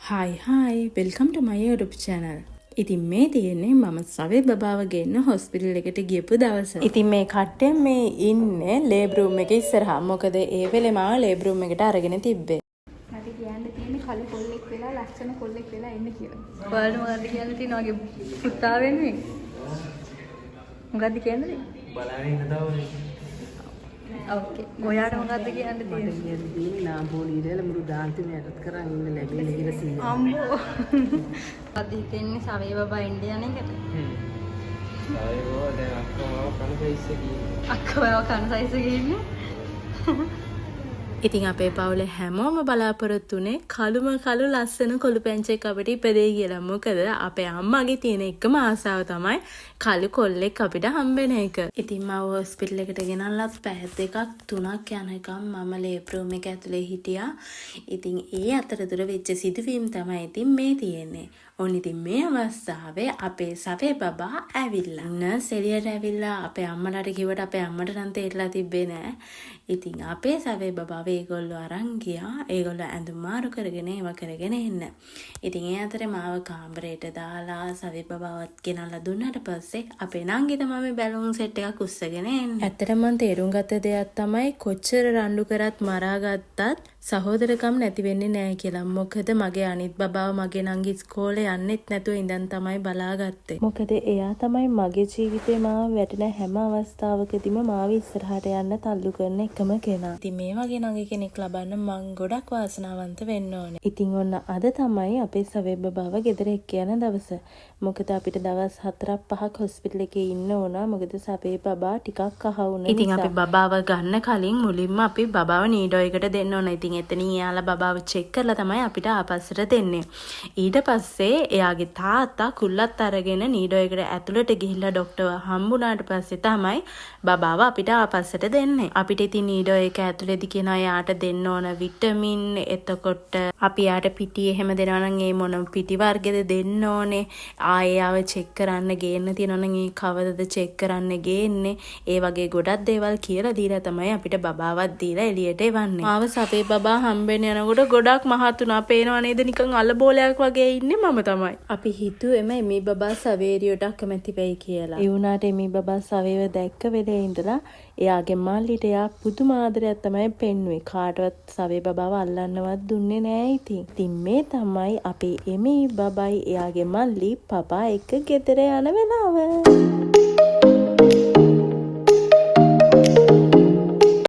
Hi, welcome to my YouTube channel. ඉතින් මේ තියෙන්නේ මම සවේ බබාව ගෙන්න හොස්පිටල් එකට ගියපු දවස. ඉතින් මේ කට්ටිය මේ ඉන්නේ ලේබ් රූම් එකේ ඉස්සරහා. මොකද ඒ වෙලේ මාව ලේබ් රූම් එකට අරගෙන තිබ්බේ. මට කියන්න තියෙන්නේ කළු කොල්ලෙක් වෙලා ලස්සන කොල්ලෙක් වෙලා එන්න කියලා. ඔයාලට මොකද්ද කියන්න තියෙන්නේ වගේ පුතා වෙනුවෙන්? මොකද්ද කියන්නේ? බලන්න ඉන්න තවනේ. ඕකේ. ඔයාට මොකද්ද කියන්න තියෙන්නේ? මට කියන්න තියෙන්නේ නාම්බෝලීරේල මුළු දාන්තිම යටත් කරන් ඉන්න ලැබෙන්නේ කියලා සීයා. අම්බෝ. අද හිතෙන්නේ සවේ බබා එන්න යන එකට. සායෝ දැන් අක්කා කන සයිස් එකේ. අක්කා කන සයිස් එකේ ඉන්නේ. ඉතින් අපේ පවුලේ හැමෝම බලාපොරොත්තු වුණේ කළුම කළු ලස්සන කොළු පැංචෙක් අපිට ඉපදෙයි කියලා. මොකද අපේ අම්මගේ තියෙන එකම ආසාව තමයි කළු කොල්ලෙක් අපිට හම්බෙන එක. ඉතින් මම හොස්පිටල් එකට ගෙනල්ලා පැය දෙකක් තුනක් යනකම් මම ලේබ් රූම් එක ඇතුලේ හිටියා. ඉතින් ඒ අතරතුර වෙච්ච සිදුවීම් තමයි ඉතින් මේ තියෙන්නේ. ඔන්න ඉතින් මේ අවස්ථාවේ අපේ සවේ බබා ඇවිල්ලා. නර්ස් එළියට ඇවිල්ලා අපේ අම්මලාට කිව්වට අපේ අම්මට නම් තේරලා තිබ්බේ නෑ. ඉතින් අපේ සවේ බබාව ඒගොල්ලෝ අරන් ගියා. ඒගොල්ලෝ ඇඳුම් මාරු කරගෙන ඒව කරගෙන එන්න. ඉතින් ඒ අතරේ මාව කාමරේට දාලා සවේ බබාවත් ගෙනල්ලා දුන්නාට පස්සේ අපේ නංගි තමයි බැලුන් සෙට් එකක් උස්සගෙන එන්නේ. ඇත්තටම මම තේරුම් ගත්ත දෙයක් තමයි කොච්චර රණ්ඩු කරත් මරාගත්තත් සහෝදරකම් නැති වෙන්නේ නෑ කියලා. මොකද මගේ අනිත් බබාව මගේ නංගි ඉස්කෝලේ යන්නෙත් නැතුව ඉඳන් තමයි බලාගත්තේ. මොකද එයා තමයි මගේ ජීවිතේ මාව වැටෙන හැම අවස්ථාවකදීම මාව ඉස්සරහට යන්න තල්ලු කරන එකම කෙනා. ඉතින් මේ වගේ නංගි කෙනෙක් ලබන්න මං ගොඩක් වාසනාවන්ත වෙන්න ඕනේ. ඉතින් ඔන්න අද තමයි අපේ සවේ බබාව ගෙදර එක්ක යන දවස. මොකද අපිට දවස් 4-5ක් හොස්පිටල් එකේ ඉන්න ඕන. මොකද සවේ බබා ටිකක් අහ වුණා. ඉතින් අපි බබාව ගන්න කලින් මුලින්ම අපි බබාව නීඩෝ එකට දෙන්න ඕන. ඉතින් එතනින් එයාලා බබාව චෙක් කරලා තමයි අපිට ආපස්සට දෙන්නේ. ඊට පස්සේ එයාගේ තාත්තා කුල්ලත් අරගෙන නීඩෝ එකට ඇතුළට ගිහිල්ලා ડોක්ටර්ව හම්බුණාට පස්සේ තමයි බබාව අපිට ආපස්සට දෙන්නේ. අපිට ඉතින් නීඩෝ එක ඇතුළේදී කියනවා එයාට දෙන්න ඕන විටමින්. එතකොට අපි යාට පිටි එහෙම දෙනවා නම් ඒ මොන පිටි වර්ගෙද දෙන්න ඕනේ. ආයෙව චෙක් කරන්න ගේන්න තියෙනවා නම් ඒ කවදද චෙක් කරන්න ගේන්නේ. ඒ වගේ ගොඩක් දේවල් කියලා දීලා තමයි අපිට බබාවත් දීලා එළියට එවන්නේ. ආව සපේ බබා හම්බෙන්න යනකොට ගොඩක් මහතුණා පේනවා නේද නිකන් අලබෝලයක් වගේ ඉන්නේ මම තමයි. අපි හිතුවේම එමි බබා සවේරියට අකමැති වෙයි කියලා. ඒ වුණාට එමි බබා සවේව දැක්ක වෙලේ ඉඳලා එයාගේ මල්ලිට එයා පුදුම ආදරයක් තමයි පෙන්නුවේ. කාටවත් සවේ බබාව අල්ලන්නවත් දුන්නේ නෑ ඉතින්. ඉතින් මේ තමයි අපේ එමි බබයි එයාගේ මල්ලි පපා එක්ක ගෙදර යන වෙලාව.